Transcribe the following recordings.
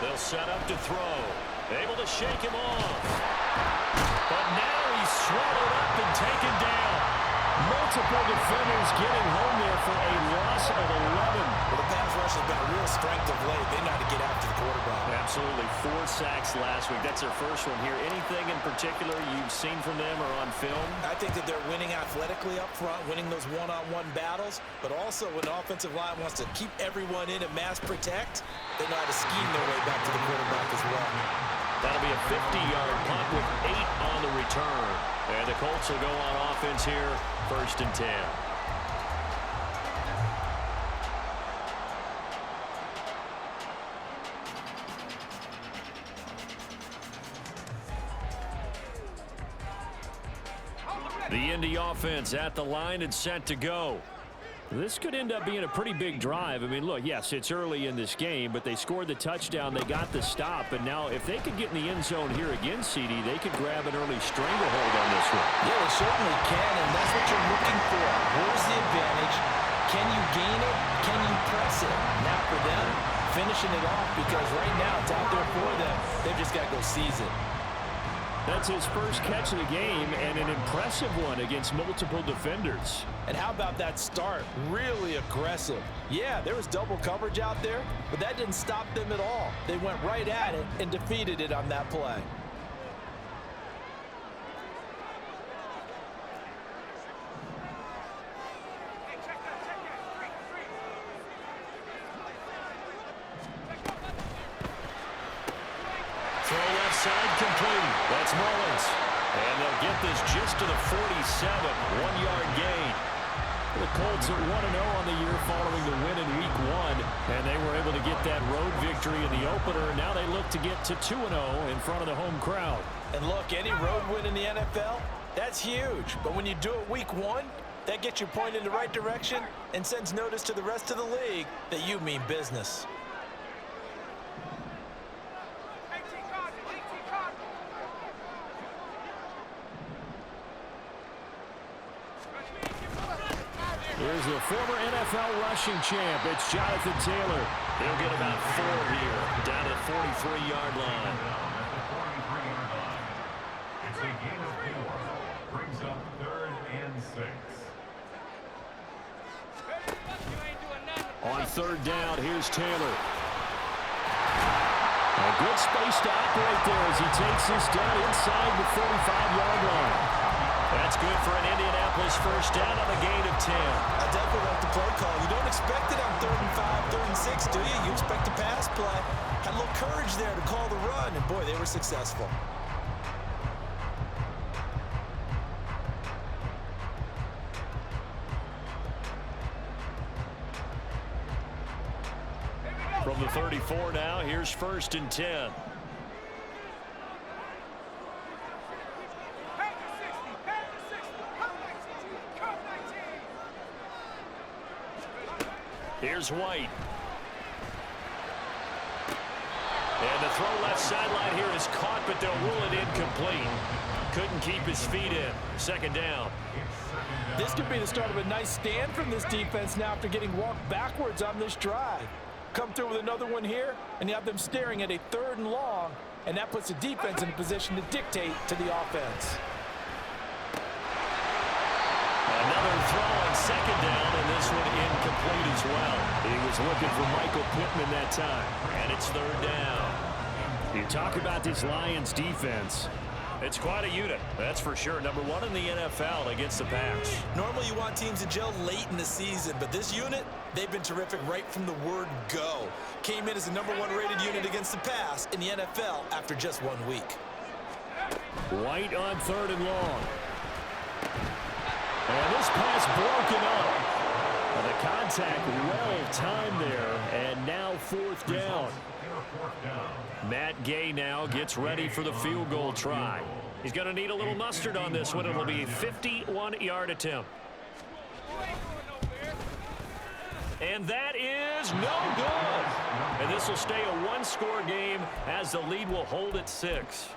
They'll set up to throw. Able to shake him off. But now he's swallowed up and taken down. Multiple defenders getting home there for a loss of 11. Well, the pass rush has been a real strength of late. They know how to get after the quarterback. Absolutely. 4 sacks last week. That's their first one here. Anything in particular you've seen from them or on film? I think that they're winning athletically up front, winning those one-on-one battles, but also when the offensive line wants to keep everyone in and mass protect, they know how to scheme their way back to the quarterback as well. That'll be a 50-yard punt with 8 on the return. And the Colts will go on offense here, 1st and 10. The Indy offense at the line and set to go. This could end up being a pretty big drive. I mean, look, yes, it's early in this game, but they scored the touchdown. They got the stop. And now if they could get in the end zone here again, CD, they could grab an early stranglehold on this one. Yeah, they certainly can, and that's what you're looking for. Where's the advantage? Can you gain it? Can you press it? Now for them, finishing it off, because right now it's out there for them. They've just got to go seize it. That's his first catch of the game, and an impressive one against multiple defenders. And how about that start? Really aggressive. Yeah, there was double coverage out there, but that didn't stop them at all. They went right at it and defeated it on that play. Throw left side complete. That's Mullins. And they'll get this just to the 47. 1-yard gain. The Colts at 1-0 on the year following the win in Week 1. And they were able to get that road victory in the opener. Now they look to get to 2-0 in front of the home crowd. And look, any road win in the NFL, that's huge. But when you do it Week 1, that gets you pointed in the right direction and sends notice to the rest of the league that you mean business. Here's the former NFL rushing champ. It's Jonathan Taylor. He'll get about 4 here, down to the 43-yard line. It's a gain of 4. Brings up 3rd and 6. On 3rd down, here's Taylor. A good space to operate there as he takes this down inside the 45-yard line. That's good for an Indianapolis first down on a gain of 10. I definitely like the play call. You don't expect it on 3rd and 5, 3rd and 6, do you? You expect a pass play. Had a little courage there to call the run, and boy, they were successful. From the 34 now, here's 1st and 10. Here's White. And the throw left sideline here is caught, but they'll rule it incomplete. Couldn't keep his feet in. 2nd down. This could be the start of a nice stand from this defense now after getting walked backwards on this drive. Come through with another one here, and you have them staring at a 3rd and long, and that puts the defense in a position to dictate to the offense. Another throw on 2nd down, and this one incomplete as well. He was looking for Michael Pittman that time, and it's 3rd down. You talk about this Lions defense. It's quite a unit, that's for sure. Number 1 in the NFL against the pass. Normally you want teams to gel late in the season, but this unit, they've been terrific right from the word go. Came in as the number 1 rated unit against the pass in the NFL after just 1 week. White on 3rd and long. And this pass broken up. And the contact well timed there, and now 4th down. Matt Gay now gets ready for the field goal try. He's going to need a little mustard on this one. It'll be a 51-yard attempt. And that is no good. And this will stay a 1-score game as the lead will hold at 6.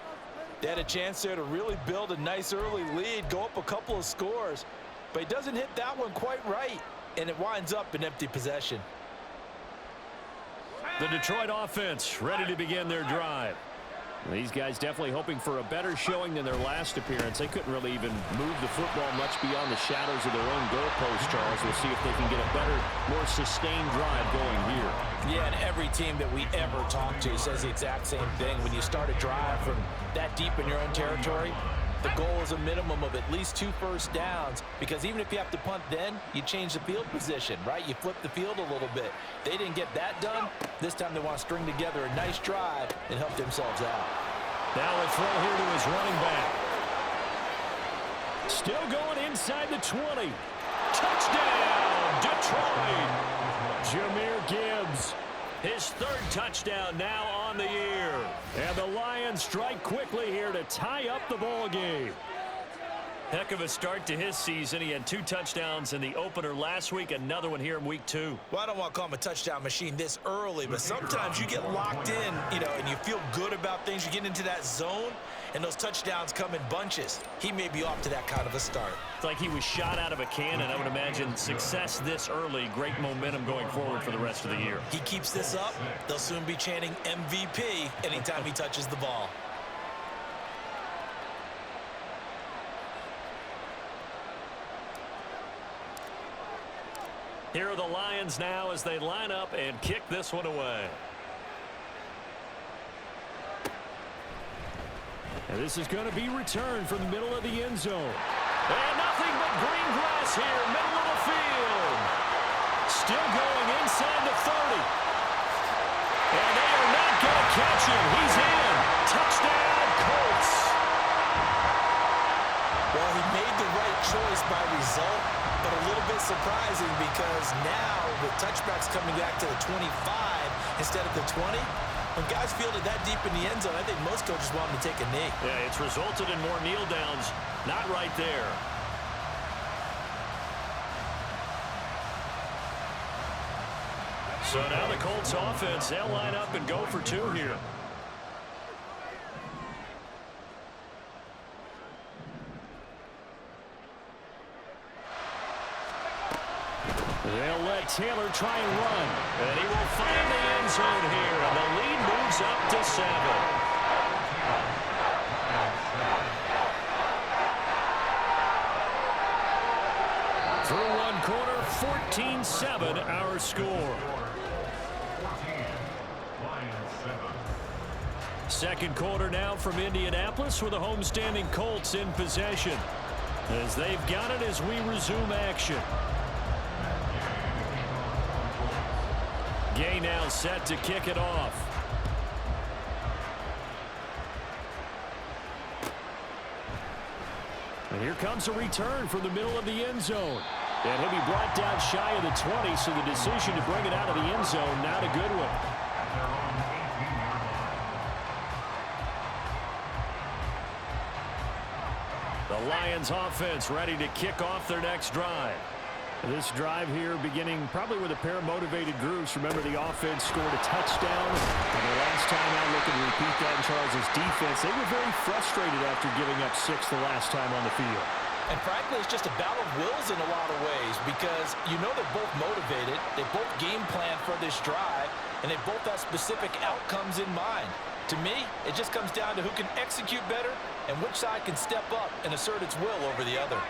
They had a chance there to really build a nice early lead, go up a couple of scores. But he doesn't hit that one quite right, and it winds up an empty possession. The Detroit offense ready to begin their drive. These guys definitely hoping for a better showing than their last appearance. They couldn't really even move the football much beyond the shadows of their own goalpost, Charles. We'll see if they can get a better, more sustained drive going here. Yeah, and every team that we ever talk to says the exact same thing. When you start a drive from that deep in your own territory, the goal is a minimum of at least 2 first downs, because even if you have to punt then, you change the field position, right? You flip the field a little bit. They didn't get that done. This time they want to string together a nice drive and help themselves out. Now a throw here to his running back. Still going inside the 20. Touchdown, Detroit. Jahmyr Gibbs. His 3rd touchdown now on the year. And the Lions strike quickly here to tie up the ball game. Heck of a start to his season. He had 2 touchdowns in the opener last week, another one here in week 2. Well, I don't want to call him a touchdown machine this early, but sometimes you get locked in, and you feel good about things. You get into that zone, and those touchdowns come in bunches. He may be off to that kind of a start. It's like he was shot out of a cannon. I would imagine success this early, great momentum going forward for the rest of the year. He keeps this up, they'll soon be chanting MVP anytime he touches the ball. Here are the Lions now as they line up and kick this one away. And this is going to be returned from the middle of the end zone. And nothing but green grass here, middle of the field. Still going inside the 30. And they are not going to catch him. He's in. Touchdown, Colts. Well, he made the right choice by result, but a little bit surprising because now with touchbacks coming back to the 25 instead of the 20, when guys fielded that deep in the end zone, I think most coaches want them to take a knee. Yeah, it's resulted in more kneel downs. Not right there. So now the Colts offense, they'll line up and go for 2 here. They'll let Taylor try and run. And he will find the end zone here. And the lead moves up to 7. Through one quarter, 14-7 our score. Second quarter now from Indianapolis with the homestanding Colts in possession. As they've got it as we resume action. Gay now set to kick it off. And here comes a return from the middle of the end zone. And he'll be brought down shy of the 20, so the decision to bring it out of the end zone, not a good one. The Lions offense ready to kick off their next drive. This drive here beginning probably with a pair of motivated groups. Remember, the offense scored a touchdown. And the last time I look and repeat that in Charles' defense, they were very frustrated after giving up 6 the last time on the field. And frankly, it's just a battle of wills in a lot of ways because you know they're both motivated. They both game plan for this drive, and they both have specific outcomes in mind. To me, it just comes down to who can execute better and which side can step up and assert its will over the other.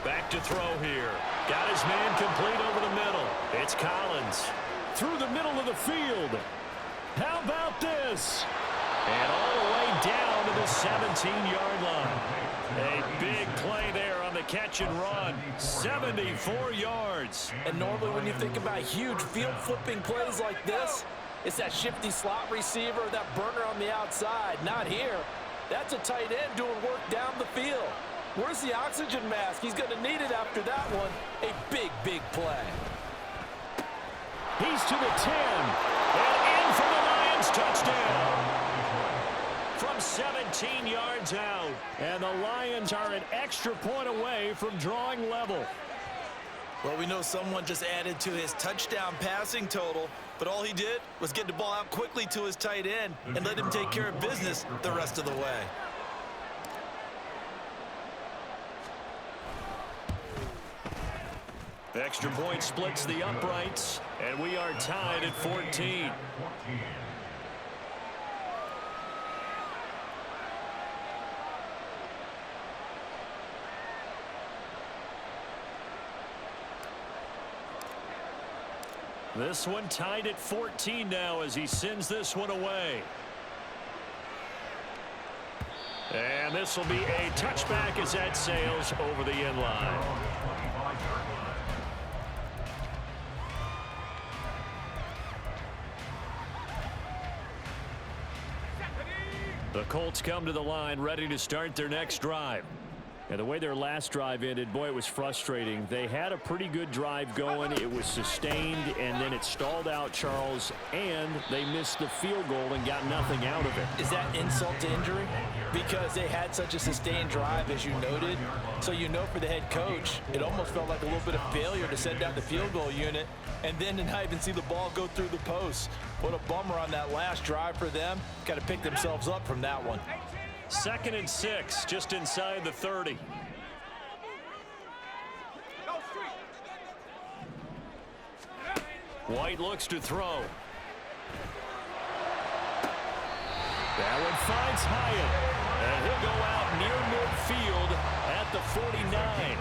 Back to throw here. Got his man complete over the middle. It's Collins. Through the middle of the field. How about this? And all the way down to the 17-yard line. A big play there on the catch and run. 74 yards. And normally when you think about huge field-flipping plays like this, it's that shifty slot receiver, that burner on the outside. Not here. That's a tight end doing work down the field. Where's the oxygen mask? He's going to need it after that one. A big, big play. He's to the 10. And in for the Lions touchdown. From 17 yards out. And the Lions are an extra point away from drawing level. Well, we know someone just added to his touchdown passing total, but all he did was get the ball out quickly to his tight end and let him take care of business the rest of the way. The extra point splits the uprights, and we are tied at 14. This one tied at 14 now as he sends this one away. And this will be a touchback as that sails over the end line. The Colts come to the line ready to start their next drive. And the way their last drive ended, boy, it was frustrating. They had a pretty good drive going. It was sustained, and then it stalled out, Charles, and they missed the field goal and got nothing out of it. Is that insult to injury? Because they had such a sustained drive, as you noted. So you know for the head coach, it almost felt like a little bit of failure to send out the field goal unit and then to not even see the ball go through the post. What a bummer on that last drive for them. Got to pick themselves up from that one. 2nd and 6, just inside the 30. White looks to throw. That one finds Hyatt. And he'll go out near midfield at the 49.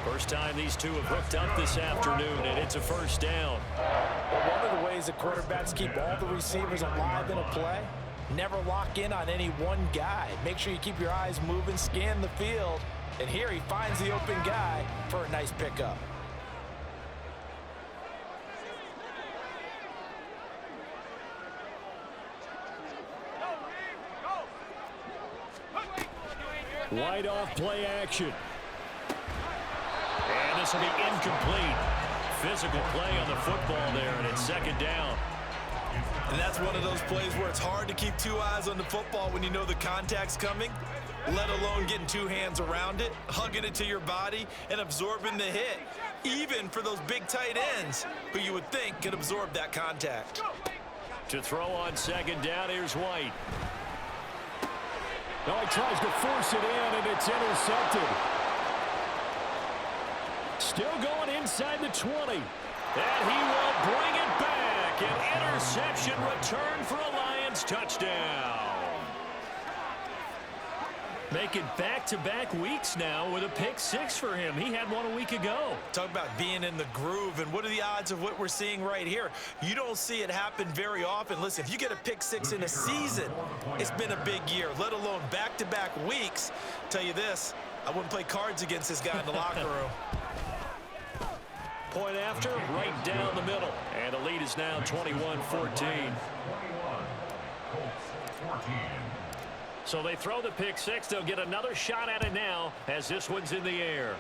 First time these two have hooked up this afternoon, and it's a first down. Well, one of the ways the quarterbacks keep all the receivers alive in a play, never lock in on any one guy. Make sure you keep your eyes moving, scan the field. And here he finds the open guy for a nice pickup. Wide off play action. And this will be incomplete. Physical play on the football there, and it's 2nd down. And that's one of those plays where it's hard to keep two eyes on the football when you know the contact's coming, let alone getting two hands around it, hugging it to your body, and absorbing the hit, even for those big tight ends who you would think could absorb that contact. To throw on 2nd down, here's White. No, he tries to force it in, and it's intercepted. Still going inside the 20. And he will bring it back. An interception return for a Lions touchdown. Making back-to-back weeks now with a pick 6 for him. He had one a week ago. Talk about being in the groove, and what are the odds of what we're seeing right here? You don't see it happen very often. Listen, if you get a pick 6 in a season, it's been a big year, let alone back-to-back weeks. Tell you this, I wouldn't play cards against this guy in the locker room. Point after, right down the middle. And the lead is now 21-14. So they throw the pick 6. They'll get another shot at it now as this one's in the air.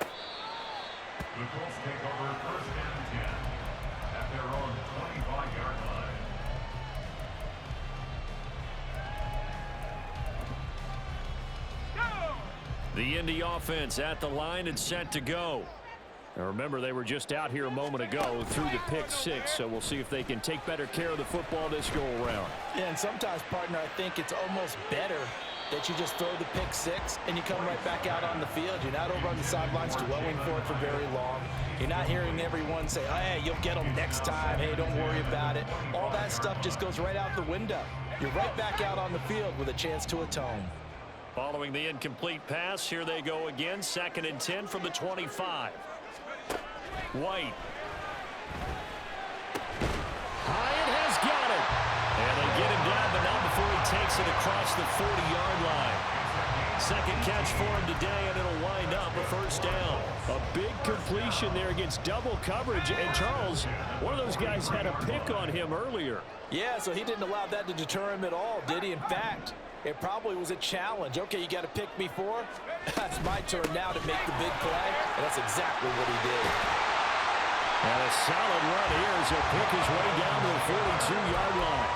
The Colts take over 1st and 10 at their own 25-yard line. The Indy offense at the line and set to go. Now remember, they were just out here a moment ago through the pick 6, so we'll see if they can take better care of the football this go around. Yeah, and sometimes, partner, I think it's almost better that you just throw the pick 6 and you come right back out on the field. You're not over on the sidelines dwelling for it for very long. You're not hearing everyone say, oh, hey, you'll get them next time. Hey, don't worry about it. All that stuff just goes right out the window. You're right back out on the field with a chance to atone. Following the incomplete pass, here they go again. 2nd and 10 from the 25. White. Hyatt has got it. And they get him down, but not before he takes it across the 40-yard line. 2nd catch for him today, and it'll wind up a 1st down. A big completion there against double coverage. And Charles, one of those guys had a pick on him earlier. Yeah, so he didn't allow that to deter him at all, did he? In fact, it probably was a challenge. Okay, you got to pick me 4. That's my turn now to make the big play, and that's exactly what he did. And a solid run here as he'll pick his way down to the 42-yard line.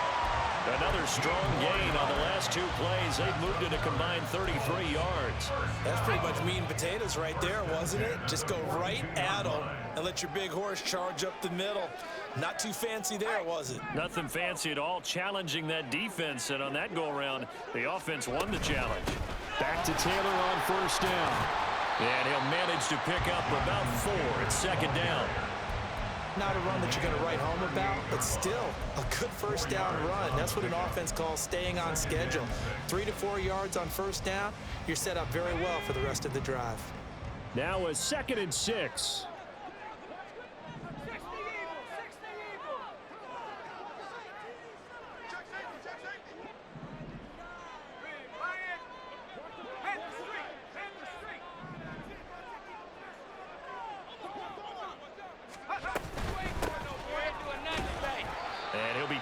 Another strong gain on the last 2 plays. They've moved it a combined 33 yards. That's pretty much meat and potatoes right there, wasn't it? Just go right at them and let your big horse charge up the middle. Not too fancy there, was it? Nothing fancy at all, challenging that defense. And on that go-around, the offense won the challenge. Back to Taylor on 1st down. And he'll manage to pick up about 4 at second down. Not a run that you're going to write home about, but still a good first down run. That's what an offense calls staying on schedule. 3 to 4 yards on first down, you're set up very well for the rest of the drive. Now a 2nd and 6.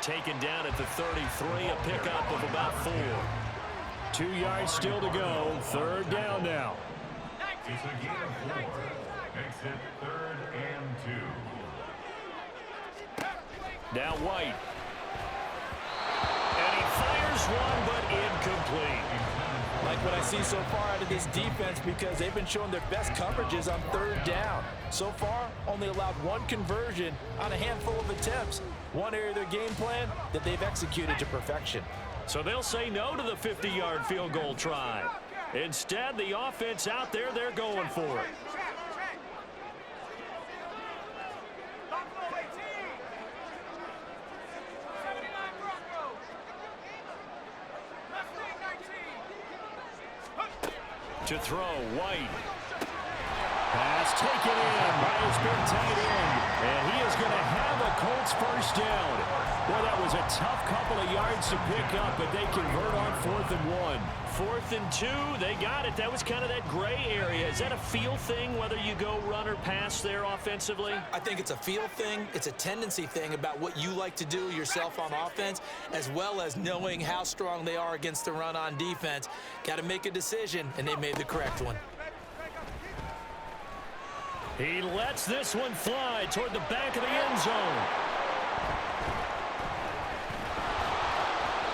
Taken down at the 33, a pickup of about 4. 2 yards still to go. 3rd down now. It's a gain of 4. Makes it 3rd and 2. Now White. And he fires one, but incomplete. Like what I see so far out of this defense, because they've been showing their best coverages on 3rd down. So far, only allowed 1 conversion on a handful of attempts. One area of their game plan that they've executed to perfection. So they'll say no to the 50-yard field goal try. Instead, the offense out there, they're going for it. To throw, White. Pass taken in by his big tight end. And he is going to have a Colts first down. Well, that was a tough couple of yards to pick up, but they convert on 4th and 1. 4th and 2, they got it. That was kind of that gray area. Is that a feel thing, whether you go run or pass there offensively? I think it's a feel thing. It's a tendency thing about what you like to do yourself on offense, as well as knowing how strong they are against the run on defense. Got to make a decision, and they made the correct one. He lets this one fly toward the back of the end zone.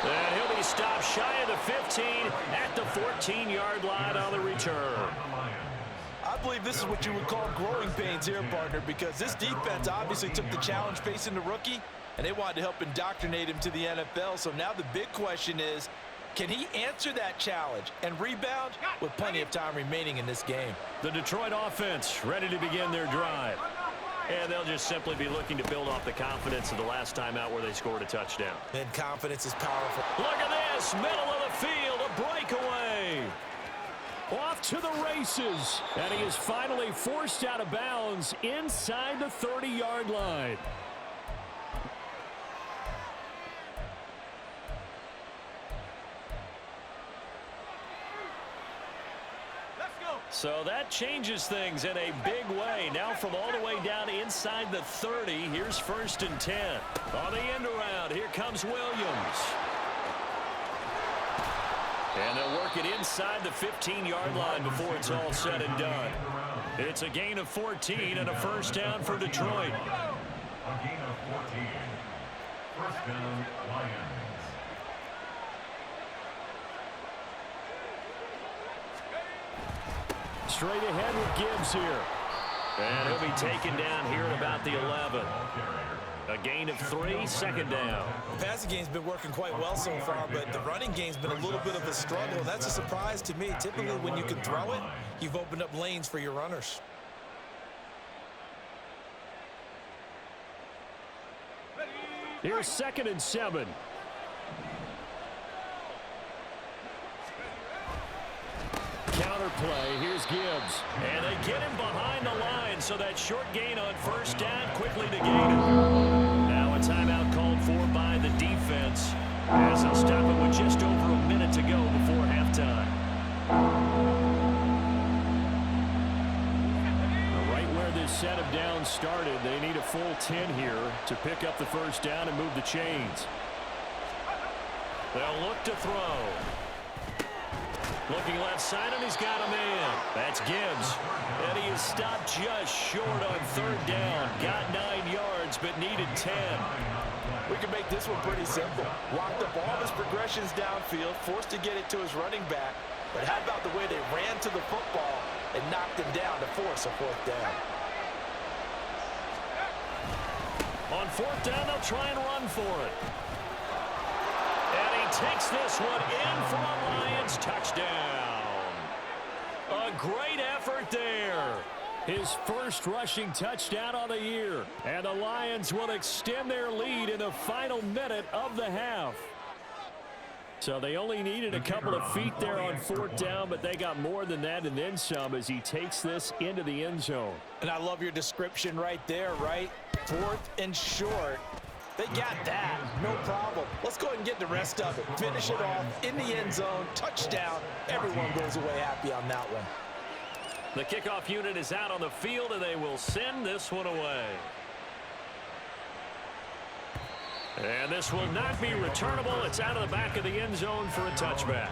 And he'll be stopped shy of the 15 at the 14-yard line on the return. I believe this is what you would call growing pains here, partner, because this defense obviously took the challenge facing the rookie, and they wanted to help indoctrinate him to the NFL. So now the big question is, can he answer that challenge and rebound with plenty of time remaining in this game? The Detroit offense ready to begin their drive. And they'll just simply be looking to build off the confidence of the last time out where they scored a touchdown. And confidence is powerful. Look at this, middle of the field, a breakaway. Off to the races. And he is finally forced out of bounds inside the 30-yard line. So that changes things in a big way. Now from all the way down inside the 30, here's 1st and 10. On the end around, here comes Williams. And they'll work it inside the 15-yard line before it's all said and done. It's a gain of 14 and a first down for Detroit. A gain of 14. First down, Lions. Straight ahead with Gibbs here. And he'll be taken down here at about the 11. A gain of 3, 2nd down. The passing game's been working quite well so far, but the running game's been a little bit of a struggle, and that's a surprise to me. Typically, when you can throw it, you've opened up lanes for your runners. Here's 2nd and 7. Counter play. Here's Gibbs. And they get him behind the line, so that short gain on first down quickly to gain it. Now a timeout called for by the defense as they'll stop it with just over a minute to go before halftime. Right where this set of downs started, they need a full 10 here to pick up the first down and move the chains. They'll look to throw. Looking left side, and he's got a man. That's Gibbs. And he is stopped just short on 3rd down. Got 9 yards, but needed 10. We can make this one pretty simple. Walked up all his progressions downfield, forced to get it to his running back. But how about the way they ran to the football and knocked him down to force a 4th down? On 4th down, they'll try and run for it. And he takes this one in for a Lions touchdown. A great effort there. His first rushing touchdown on the year. And the Lions will extend their lead in the final minute of the half. So they only needed a couple of feet there on fourth down, but they got more than that and then some as he takes this into the end zone. And I love your description right there, right? Fourth and short. They got that. No problem. Let's go ahead and get the rest of it. Finish it off in the end zone. Touchdown. Everyone goes away happy on that one. The kickoff unit is out on the field, and they will send this one away. And this will not be returnable. It's out of the back of the end zone for a touchback.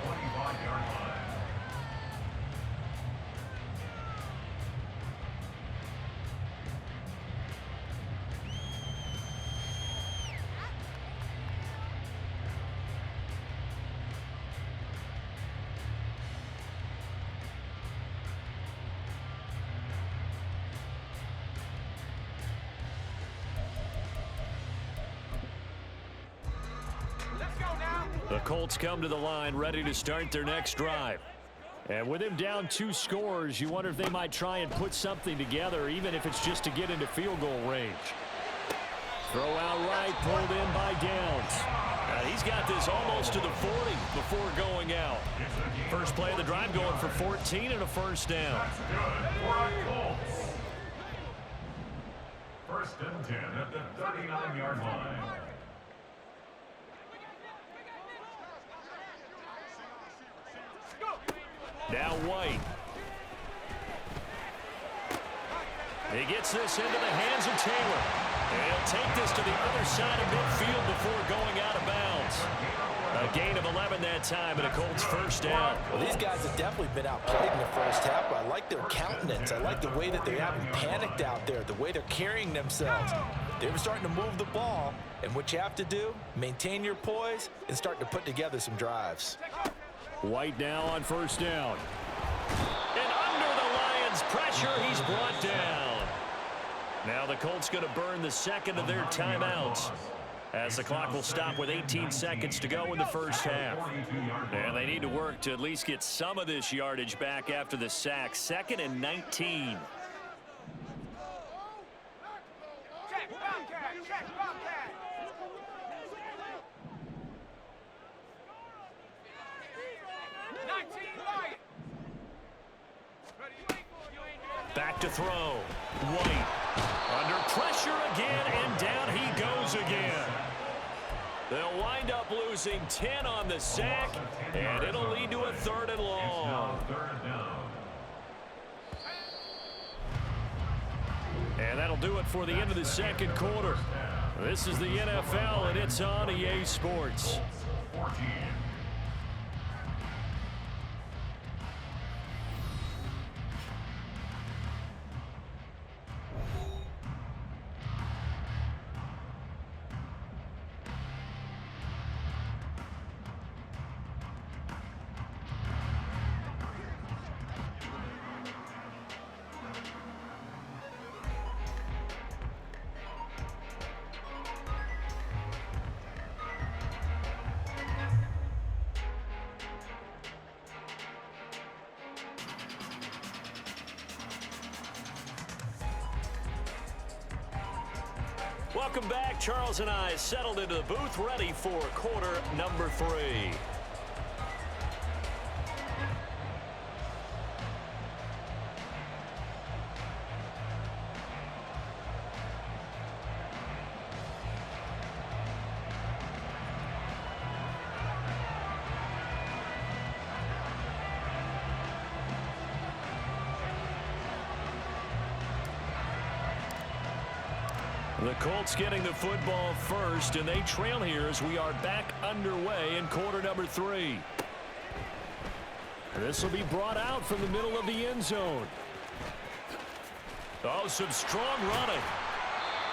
The Colts come to the line ready to start their next drive. And with him down 2 scores, you wonder if they might try and put something together, even if it's just to get into field goal range. Throw out right, pulled in by Downs. He's got this almost to the 40 before going out. First play of the drive going for 14 and a first down. That's good for the Colts. First and 10 at the 39-yard line. Now White. He gets this into the hands of Taylor. And he'll take this to the other side of midfield before going out of bounds. A gain of 11 that time and a Colts first down. Well, these guys have definitely been outplayed in the first half, but I like their countenance. I like the way that they haven't panicked out there, the way they're carrying themselves. They're starting to move the ball, and what you have to do, maintain your poise and start to put together some drives. White now on first down. And under the Lions' pressure, he's brought down. Now the Colts going to burn the second of their timeouts as the clock will stop with 18 seconds to go in the first half. And they need to work to at least get some of this yardage back after the sack. 2nd and 19. Back to throw. White under pressure again, and down he goes again. They'll wind up losing 10 on the sack, and it'll lead to a 3rd and long. And that'll do it for the end of the second quarter. This is the NFL, and it's on EA Sports. Welcome back. Charles and I settled into the booth, ready for quarter number 3. The Colts getting the football first, and they trail here as we are back underway in quarter number 3. This will be brought out from the middle of the end zone. Oh, some strong running.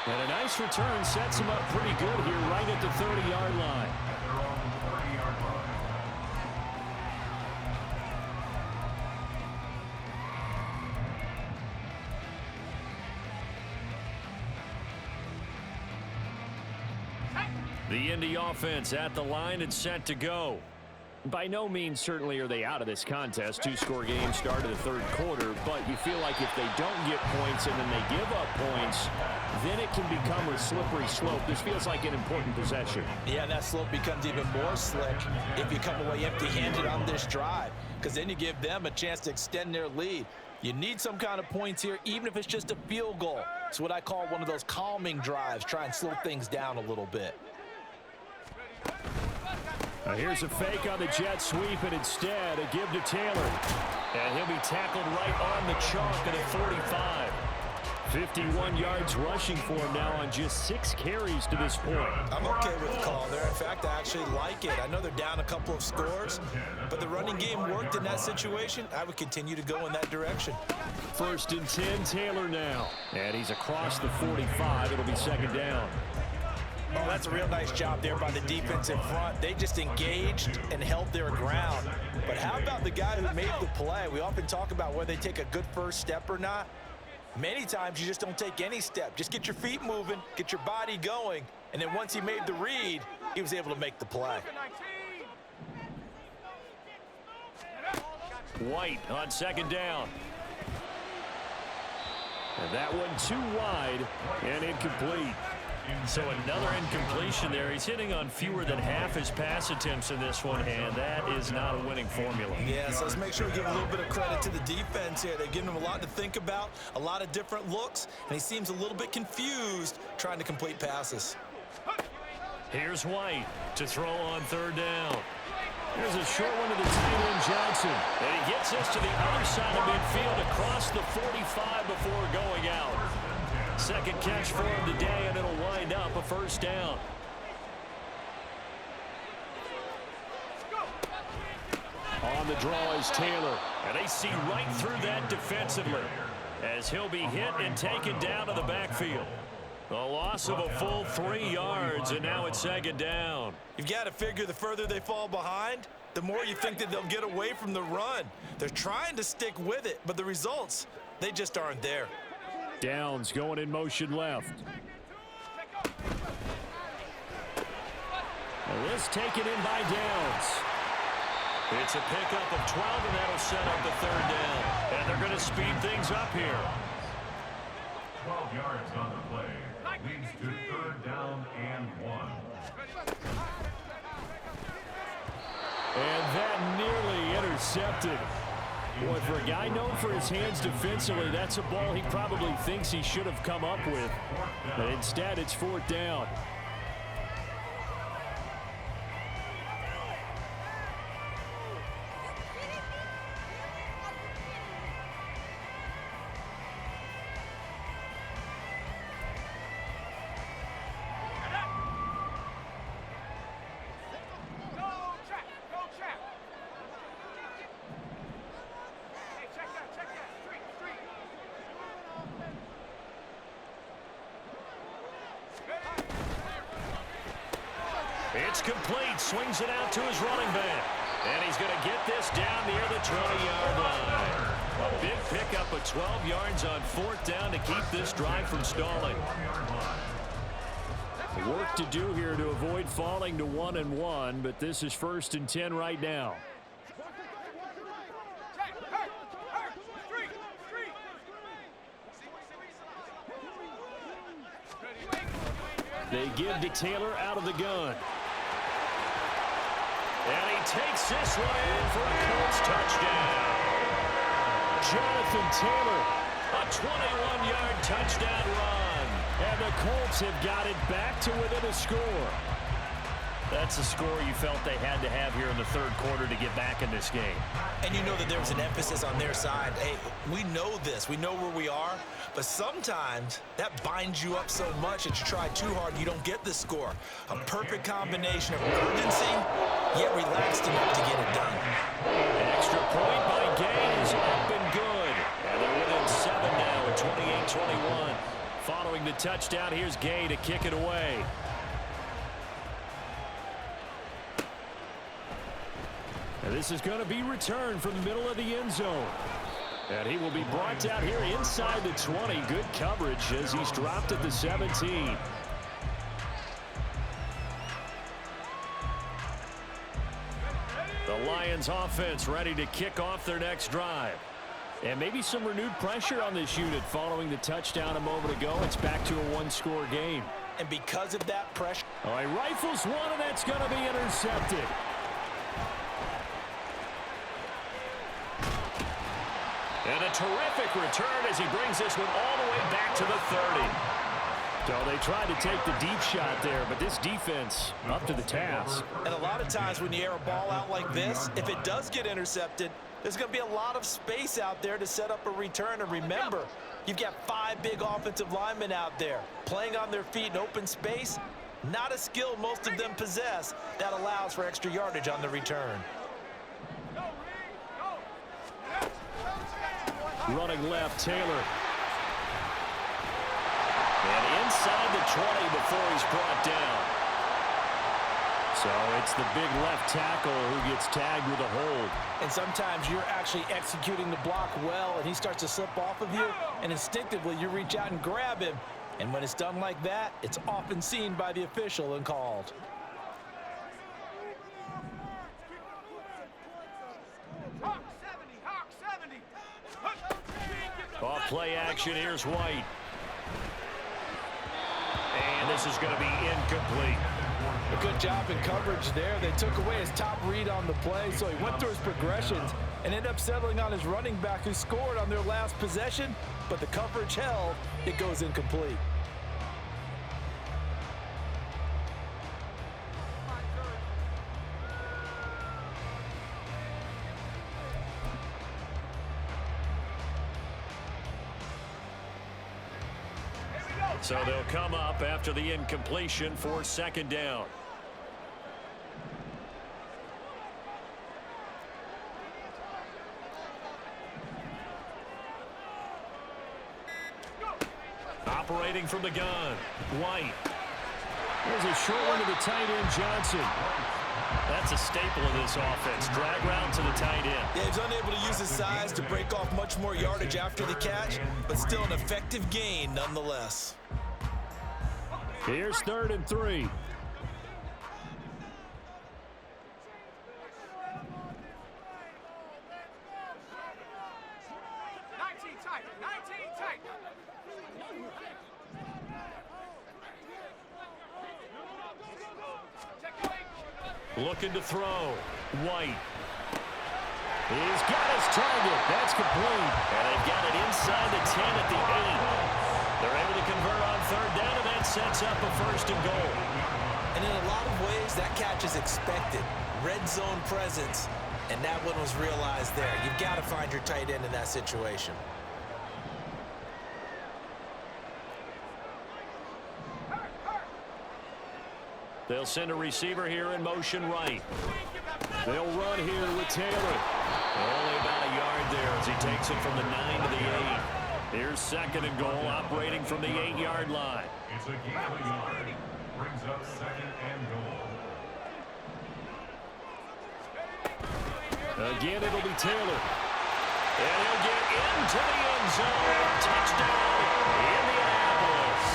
And a nice return sets him up pretty good here right at the 30-yard line. The Indy offense at the line and set to go. By no means certainly are they out of this contest. Two-score game start of the third quarter, but you feel like if they don't get points and then they give up points, then it can become a slippery slope. This feels like an important possession. Yeah, that slope becomes even more slick if you come away empty-handed on this drive, because then you give them a chance to extend their lead. You need some kind of points here, even if it's just a field goal. It's what I call one of those calming drives. Try and slow things down a little bit. Here's a fake on the jet sweep, and instead a give to Taylor. And he'll be tackled right on the chalk at a 45. 51 yards rushing for him now on just 6 carries to this point. I'm okay with the call there. In fact, I actually like it. I know they're down a couple of scores, but the running game worked in that situation. I would continue to go in that direction. 1st and 10, Taylor now. And he's across the 45. It'll be 2nd down. Oh, that's a real nice job there by the defense in front. They just engaged and held their ground. But how about the guy who made the play? We often talk about whether they take a good first step or not. Many times you just don't take any step. Just get your feet moving, get your body going, and then once he made the read, he was able to make the play. White on 2nd down. And that one too wide and incomplete. So another incompletion there. He's hitting on fewer than half his pass attempts in this one, and that is not a winning formula. Yeah, so let's make sure we give a little bit of credit to the defense here. They've given him a lot to think about, a lot of different looks, and he seems a little bit confused trying to complete passes. Here's White to throw on 3rd down. Here's a short one to the tight end, Johnson. And he gets us to the other side of midfield across the 45 before going out. 2nd catch for him today, and it'll wind up a 1st down. On the draw is Taylor, and they see right through that defensively as he'll be hit and taken down to the backfield. A loss of a full 3 yards, and now it's 2nd down. You've got to figure the further they fall behind, the more you think that they'll get away from the run. They're trying to stick with it, but the results, they just aren't there. Downs going in motion left. And this taken in by Downs. It's a pickup of 12, and that'll set up the 3rd down. And they're going to speed things up here. 12 yards on the play. Leads to 3rd down and 1. And that nearly intercepted. Boy, for a guy known for his hands defensively, that's a ball he probably thinks he should have come up with. But instead, it's 4th down. It's complete. Swings it out to his running back. And he's going to get this down near the 20-yard line. A big pickup of 12 yards on 4th down to keep this drive from stalling. Work to do here to avoid falling to 1-1, but this is 1st and 10 right now. They give to Taylor out of the gun. And he takes this one in for a Colts touchdown. Jonathan Taylor, a 21-yard touchdown run. And the Colts have got it back to within a score. That's a score you felt they had to have here in the 3rd quarter to get back in this game. And you know that there was an emphasis on their side. Hey, we know this. We know where we are. But sometimes that binds you up so much that you try too hard and you don't get the score. A perfect combination of urgency, yet relaxed enough to get it done. An extra point by Gay is up and good. And they're within 7 now at 28-21. Following the touchdown, here's Gay to kick it away. And this is going to be returned from the middle of the end zone. And he will be brought down here inside the 20. Good coverage as he's dropped at the 17. The Lions offense ready to kick off their next drive. And maybe some renewed pressure on this unit following the touchdown a moment ago. It's back to a one-score game. And because of that pressure. All right, rifles one, and that's going to be intercepted. And a terrific return as he brings this one all the way back to the 30. So they tried to take the deep shot there, but this defense up to the task. And a lot of times when you air a ball out like this, if it does get intercepted, there's going to be a lot of space out there to set up a return. And remember, you've got 5 big offensive linemen out there playing on their feet in open space. Not a skill most of them possess that allows for extra yardage on the return. Running left, Taylor. And inside the 20 before he's brought down. So it's the big left tackle who gets tagged with a hold. And sometimes you're actually executing the block well, and he starts to slip off of you, and instinctively you reach out and grab him. And when it's done like that, it's often seen by the official and called. Off play action, here's White. And this is going to be incomplete. A good job in coverage there. They took away his top read on the play, so he went through his progressions and ended up settling on his running back who scored on their last possession, but the coverage held. It goes incomplete. So they'll come up after the incompletion for second down. Operating from the gun, White. There's a short one to the tight end, Johnson. That's a staple of this offense. Drag route to the tight end. Yeah, he's unable to use his size to break off much more yardage after the catch, but still an effective gain nonetheless. Here's 3rd and 3. Looking to throw. White. He's got his target. That's complete. And they've got it inside the 10 at the 8. They're able to convert on 3rd down, and that sets up a 1st and goal. And in a lot of ways, that catch is expected. Red zone presence, and that one was realized there. You've got to find your tight end in that situation. They'll send a receiver here in motion right. They'll run here with Taylor. Only about a yard there as he takes it from the 9 to the 8. Here's 2nd and goal, operating from the 8-yard line. It's a gain of a yard. Brings up 2nd and goal. Again, it'll be Taylor. And he'll get into the end zone. Touchdown, Indianapolis.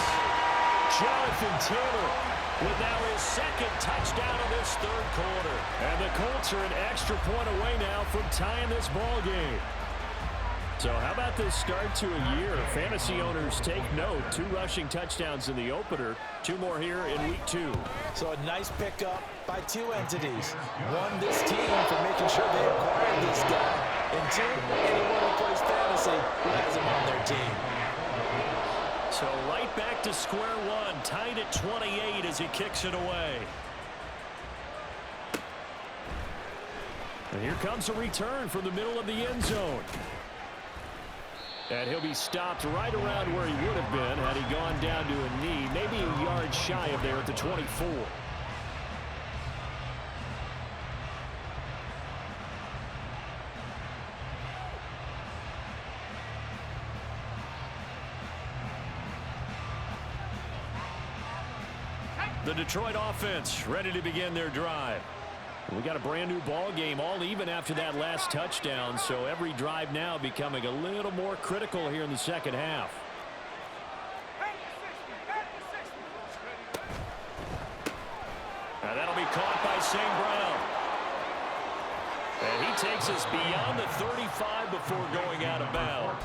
Jonathan Taylor with now his 2nd touchdown of this 3rd quarter. And the Colts are an extra point away now from tying this ball game. So how about this start to a year? Fantasy owners take note. 2 rushing touchdowns in the opener. 2 more here in week 2. So a nice pickup by 2 entities. 1, this team for making sure they acquired this guy. And 2, anyone who plays fantasy who has him on their team. So right back to square one, tied at 28 as he kicks it away. And here comes a return from the middle of the end zone. And he'll be stopped right around where he would have been had he gone down to a knee, maybe a yard shy of there at the 24. The Detroit offense ready to begin their drive. We got a brand new ball game, all even after that last touchdown, so every drive now becoming a little more critical here in the second half. Now that'll be caught by St. Brown. takes us beyond the 35 before going out of bounds.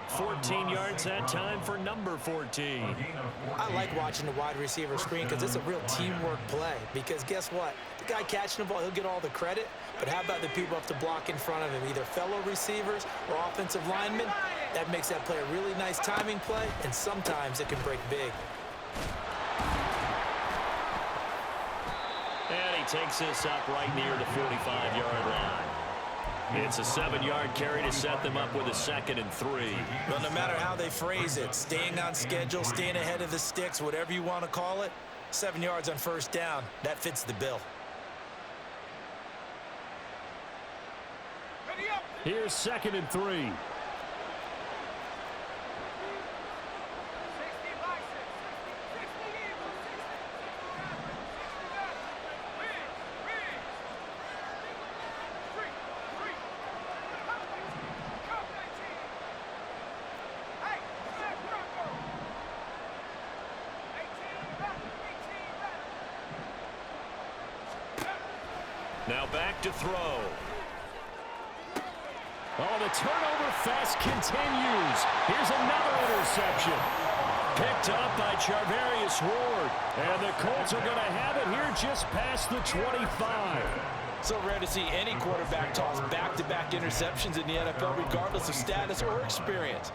14 yards that time for number 14. I like watching the wide receiver screen because it's a real teamwork play. Because guess what? The guy catching the ball, he'll get all the credit. But how about the people up to block in front of him, either fellow receivers or offensive linemen? That makes that play a really nice timing play, and sometimes it can break big. And he takes this up right near the 45-yard line. It's a 7-yard carry to set them up with a 2nd and 3. Well, no matter how they phrase it, staying on schedule, staying ahead of the sticks, whatever you want to call it, 7 yards on first down, that fits the bill. Here's 2nd and 3. Now back to throw. Oh, the turnover fest continues. Here's another interception. Picked up by Charvarius Ward. And the Colts are going to have it here just past the 25. So rare to see any quarterback toss back-to-back interceptions in the NFL, regardless of status or experience.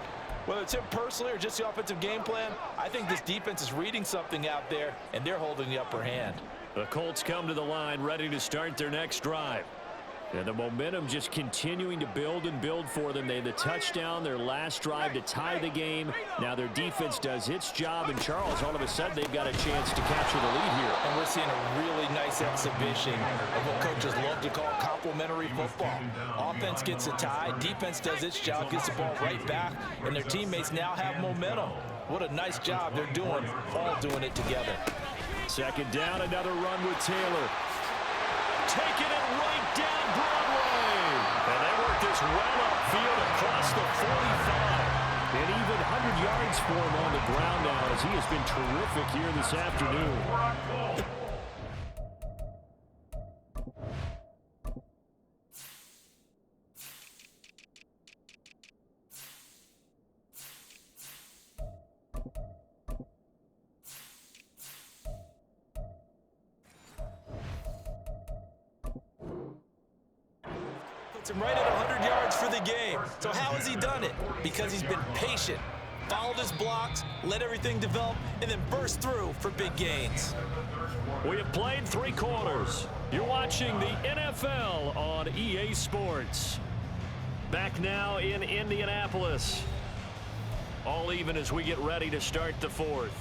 Whether it's him personally or just the offensive game plan, I think this defense is reading something out there, and they're holding the upper hand. The Colts come to the line ready to start their next drive. And the momentum just continuing to build and build for them. They had the touchdown, their last drive to tie the game. Now their defense does its job, and Charles, all of a sudden, they've got a chance to capture the lead here. And we're seeing a really nice exhibition of what coaches love to call complementary football. Offense gets a tie, defense does its job, gets the ball right back, and their teammates now have momentum. What a nice job they're doing, all doing it together. 2nd down, another run with Taylor. Taking it right down Broadway. And they work this well upfield across the 45. And even 100 yards for him on the ground now, as he has been terrific here this afternoon. Puts him right at 100 yards for the game. So how has he done it? Because he's been patient, followed his blocks, let everything develop, and then burst through for big gains. We have played 3 quarters. You're watching the NFL on EA Sports. Back now in Indianapolis. All even as we get ready to start the 4th.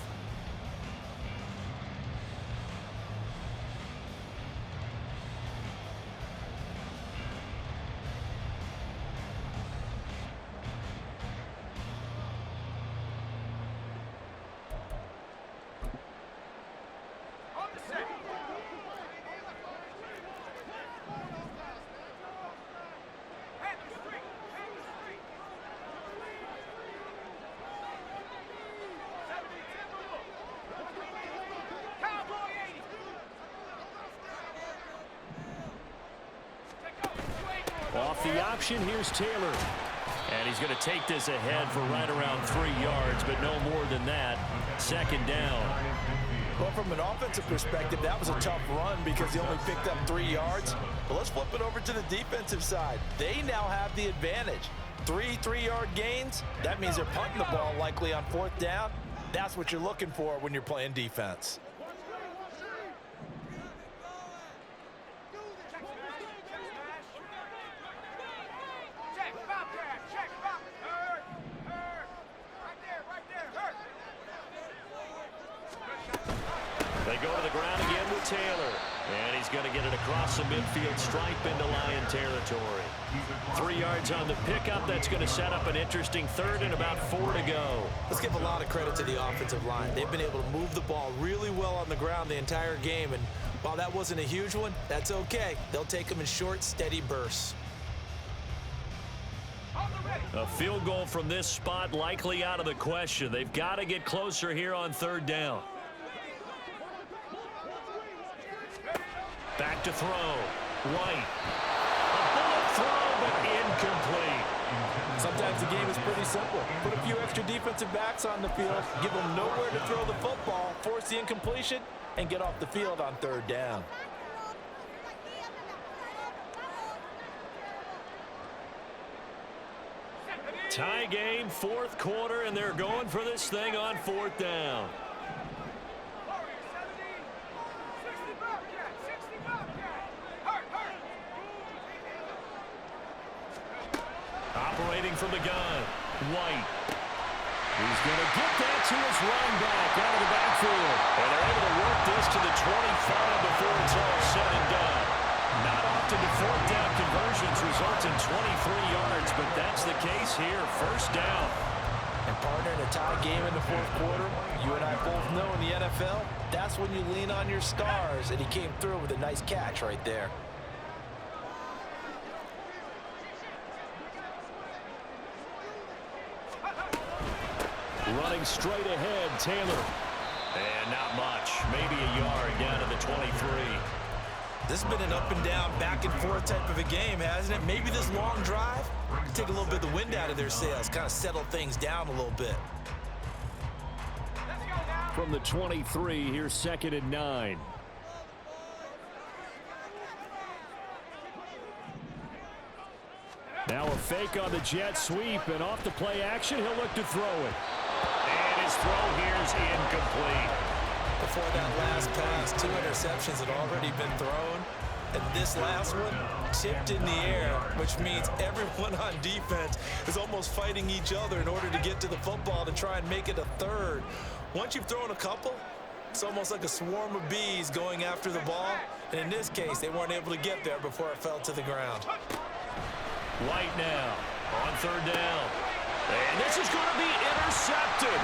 Off the option, here's Taylor. And he's going to take this ahead for right around 3 yards, but no more than that. 2nd down. Well, from an offensive perspective, that was a tough run because he only picked up 3 yards. But let's flip it over to the defensive side. They now have the advantage. 3 3-yard gains. That means they're punting the ball likely on 4th down. That's what you're looking for when you're playing defense. They go to the ground again with Taylor. And he's going to get it across the midfield stripe into Lion territory. 3 yards on the pickup. That's going to set up an interesting 3rd and about 4 to go. Let's give a lot of credit to the offensive line. They've been able to move the ball really well on the ground the entire game. And while that wasn't a huge one, that's okay. They'll take them in short, steady bursts. A field goal from this spot likely out of the question. They've got to get closer here on 3rd down. Back to throw. White. A bullet complete. Sometimes the game is pretty simple. Put a few extra defensive backs on the field, give them nowhere to throw the football, force the incompletion, and get off the field on third down. Tie game, fourth quarter, and they're going for this thing on fourth down. Operating from the gun, White. He's going to get that to his running back out of the backfield. And they're able to work this to the 25 before it's all said and done. Not often do fourth down conversions result in 23 yards, but that's the case here. First down. And partner, in a tie game in the fourth quarter, you and I both know in the NFL, that's when you lean on your stars, and he came through with a nice catch right there. Running straight ahead, Taylor. And not much. Maybe a yard down to the 23. This has been an up and down, back and forth type of a game, hasn't it? Maybe this long drive could take a little bit of the wind out of their sails, kind of settle things down a little bit. From the 23, here's 2nd and 9. Now a fake on the jet sweep, and off the play action, he'll look to throw it. And his throw here is incomplete. Before that last pass, 2 interceptions had already been thrown. And this last one tipped in the air, which means everyone on defense is almost fighting each other in order to get to the football to try and make it a third. Once you've thrown a couple, it's almost like a swarm of bees going after the ball. And in this case, they weren't able to get there before it fell to the ground. White now on third down. And this is going to be intercepted.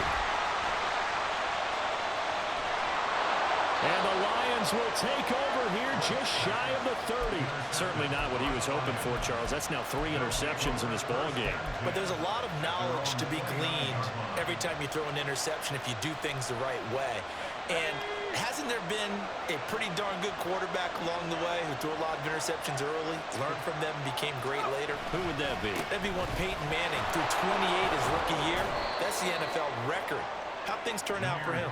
And the Lions will take over here just shy of the 30. Certainly not what he was hoping for, Charles. That's now 3 interceptions in this ball game. But there's a lot of knowledge to be gleaned every time you throw an interception if you do things the right way. And hasn't there been a pretty darn good quarterback along the way who threw a lot of interceptions early, learned from them, and became great later? Who would that be? That'd be one Peyton Manning. Threw 28 his rookie year. That's the NFL record. How'd things turn out for him?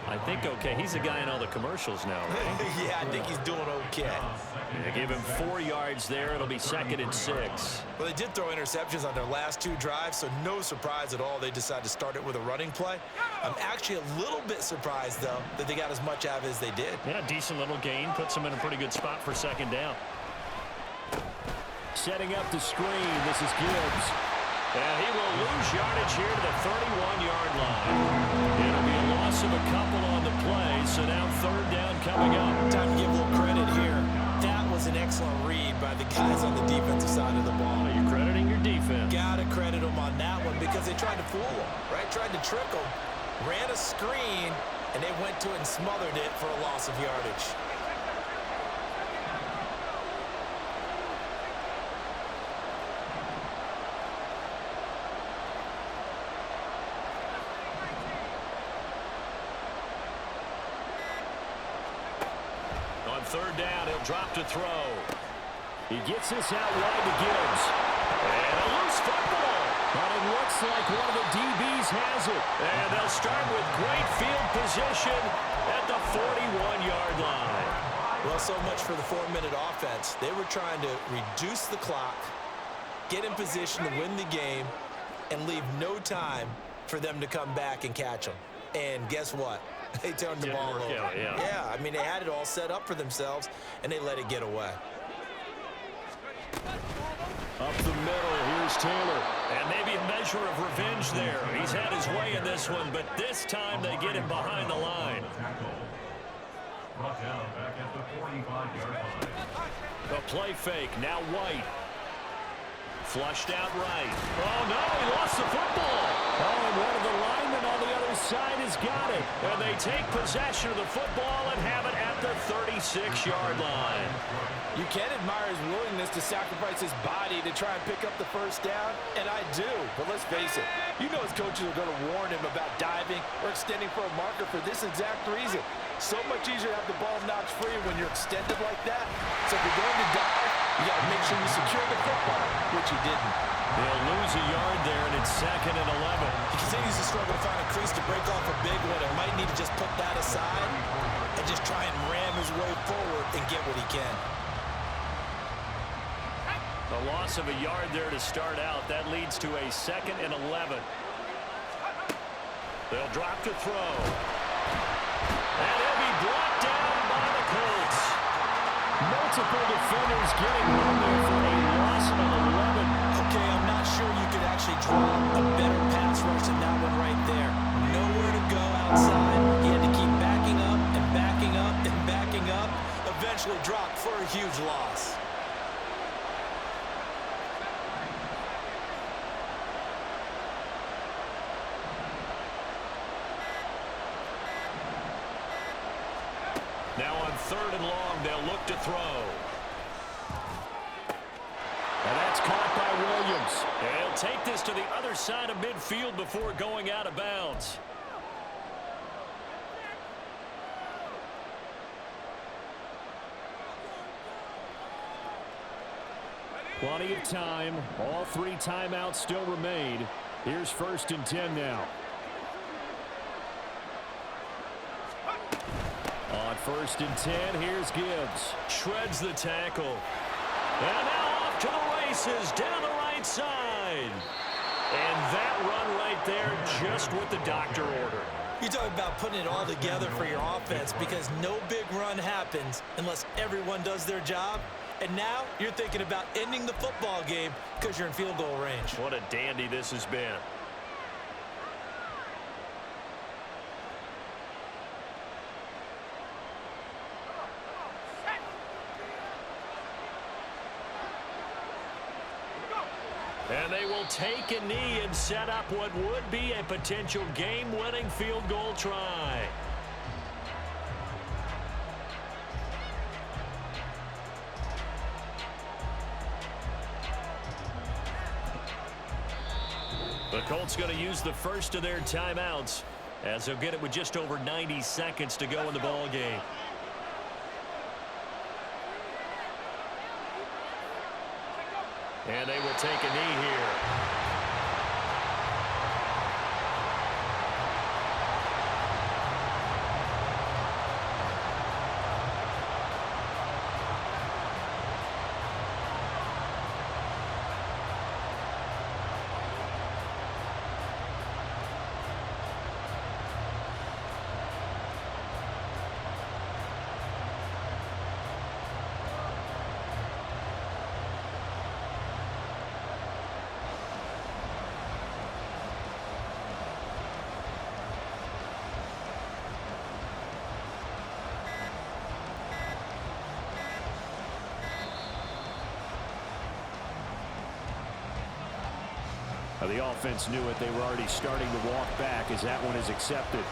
I think okay. He's the guy in all the commercials now, right? Yeah, I think he's doing okay. They give him 4 yards there. It'll be 2nd and 6. Well, they did throw interceptions on their last 2 drives, so no surprise at all they decided to start it with a running play. I'm actually a little bit surprised, though, that they got as much out of it as they did. Yeah, decent little gain. Puts them in a pretty good spot for 2nd down. Setting up the screen. This is Gibbs. And he will lose yardage here to the 31-yard line. It'll be a loss of a couple on the play, so now 3rd down coming up. Time to give a little credit here. That was an excellent read by the guys on the defensive side of the ball. You're crediting your defense. Gotta credit them on that one because they tried to fool them, right? Tried to trick them, ran a screen, and they went to it and smothered it for a loss of yardage. On 3rd down, he'll drop to throw. He gets this out wide to Gibbs. And a loose football. But it looks like one of the DBs has it. And they'll start with great field position at the 41-yard line. Well, so much for the 4-minute offense. They were trying to reduce the clock, get in position to win the game, and leave no time for them to come back and catch them. And guess what? They turned the ball over. Yeah, I mean, they had it all set up for themselves, and they let it get away. Up the middle, here's Taylor. And maybe a measure of revenge there. He's had his way in this one, but this time they get him behind the line. Brought down back at the 45-yard line. A play fake, now White. Flushed out right. Oh, no, he lost the football. Oh, and one of the linemen on the other side has got it. And they take possession of the football and have it at the 36-yard line. You can admire his willingness to sacrifice his body to try and pick up the first down, and I do. But let's face it, you know his coaches are going to warn him about diving or extending for a marker for this exact reason. So much easier to have the ball knocked free when you're extended like that. So if you're going to dive, You got to make sure you secure the football, which he didn't. They'll lose a yard there, and it's 2nd and 11. He continues to struggle to find a crease to break off a big one. It might need to just put that aside and just try and ram his way forward and get what he can. A loss of a yard there to start out. That leads to a 2nd and 11. They'll drop to throw. And he'll be brought down by the Colts. Multiple defenders getting on there for a loss of 11. Okay, I'm not sure you could actually draw a better pass rush than that one right there. Nowhere to go outside. He had to keep backing up and backing up and backing up. Eventually dropped for a huge loss. Now on 3rd and long, they'll look to throw. And that's caught by Williams. And he'll take this to the other side of midfield before going out of bounds. Plenty of time. All 3 timeouts still remain. Here's 1st and 10 now. On 1st and 10, here's Gibbs. Shreds the tackle. And now off to the races down the right side. And that run right there, just what the doctor ordered. You talk about putting it all together for your offense, because no big run happens unless everyone does their job. And now you're thinking about ending the football game because you're in field goal range. What a dandy this has been. And they will take a knee and set up what would be a potential game-winning field goal try. The Colts going to use the first of their timeouts, as they'll get it with just over 90 seconds to go in the ball game. And they will take a knee here. The offense knew it. They were already starting to walk back as that one is accepted.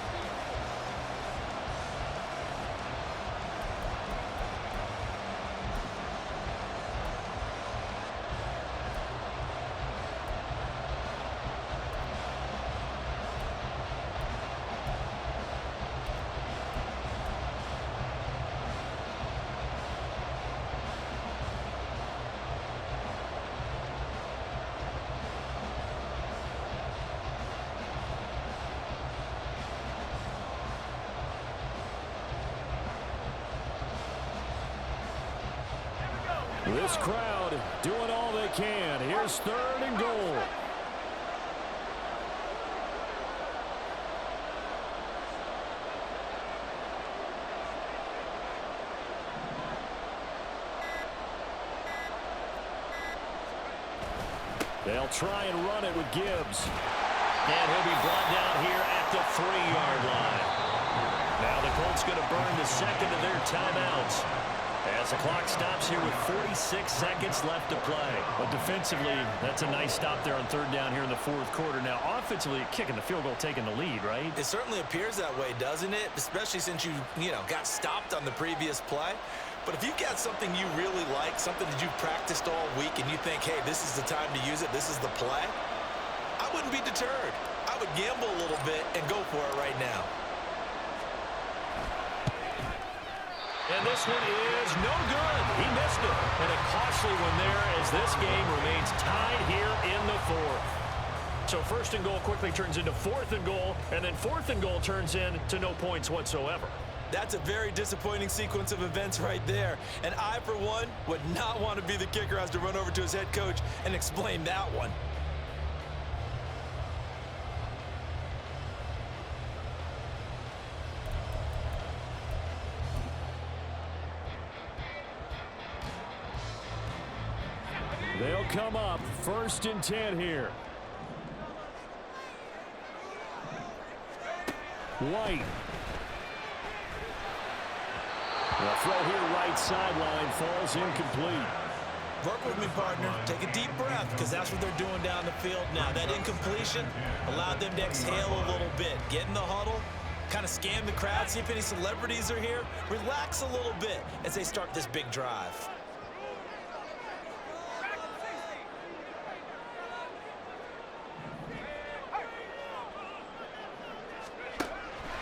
This crowd doing all they can. Here's 3rd and goal. They'll try and run it with Gibbs. And he'll be brought down here at the 3-yard line. Now the Colts going to burn the second of their timeouts, as the clock stops here with 46 seconds left to play. But defensively, that's a nice stop there on 3rd down here in the 4th quarter. Now, offensively, kicking the field goal, taking the lead, right? It certainly appears that way, doesn't it? Especially since you got stopped on the previous play. But if you got something you really like, something that you've practiced all week, and you think, hey, this is the time to use it, this is the play, I wouldn't be deterred. I would gamble a little bit and go for it right now. And this one is no good. He missed it. And a costly one there as this game remains tied here in the fourth. So first and goal quickly turns into fourth and goal, and then fourth and goal turns into no points whatsoever. That's a very disappointing sequence of events right there. And I, for one, would not want to be the kicker who has to run over to his head coach and explain that one. They'll come up 1st and 10 here. White. The throw here right sideline falls incomplete. Work with me, partner. Take a deep breath, because that's what they're doing down the field now. That incompletion allowed them to exhale a little bit. Get in the huddle, kind of scan the crowd, see if any celebrities are here. Relax a little bit as they start this big drive.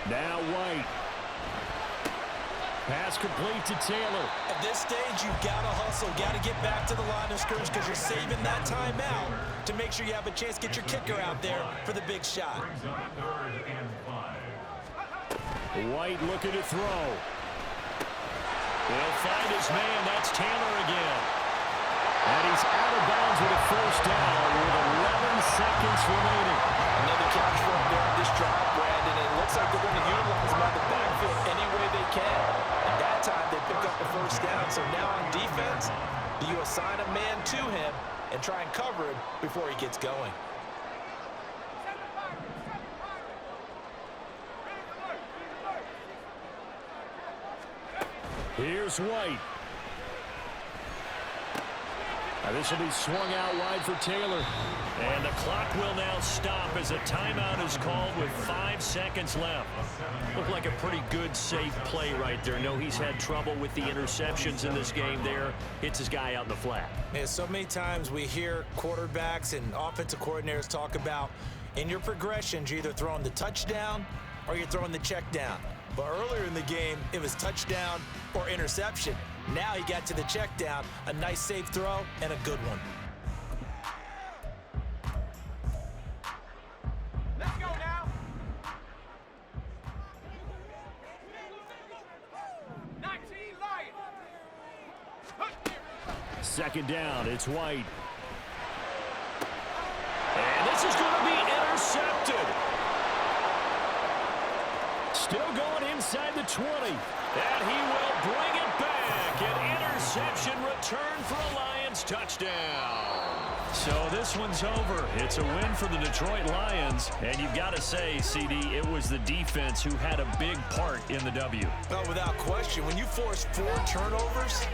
Now White. Pass complete to Taylor. At this stage, you've got to hustle, got to get back to the line of scrimmage because you're saving that timeout to make sure you have a chance to get your kicker out there for the big shot. White looking to throw. He'll find his man. That's Taylor again. And he's out of bounds with a first down with 11 seconds remaining. Another catch from there on this drive, Brandon. It looks like they're going to utilize him out the backfield any way they can. And that time they pick up the first down. So now on defense, do you assign a man to him and try and cover him before he gets going? Here's White. Now this will be swung out wide for Taylor. And the clock will now stop as a timeout is called with 5 seconds left. Looked like a pretty good, safe play right there. No, he's had trouble with the interceptions in this game there. Hits his guy out in the flat. Man, so many times we hear quarterbacks and offensive coordinators talk about in your progressions, you're either throwing the touchdown or you're throwing the check down. But earlier in the game, it was touchdown or interception. Now he got to the check down, a nice safe throw, and a good one. Let's go now. 19 Lions. Second down, it's White. And this is going to be intercepted. Still going inside the 20. And he will bring it back. An interception return for a Lions touchdown. So this one's over. It's a win for the Detroit Lions. And you've got to say, CD, it was the defense who had a big part in the W. Well, without question, when you force 4 turnovers,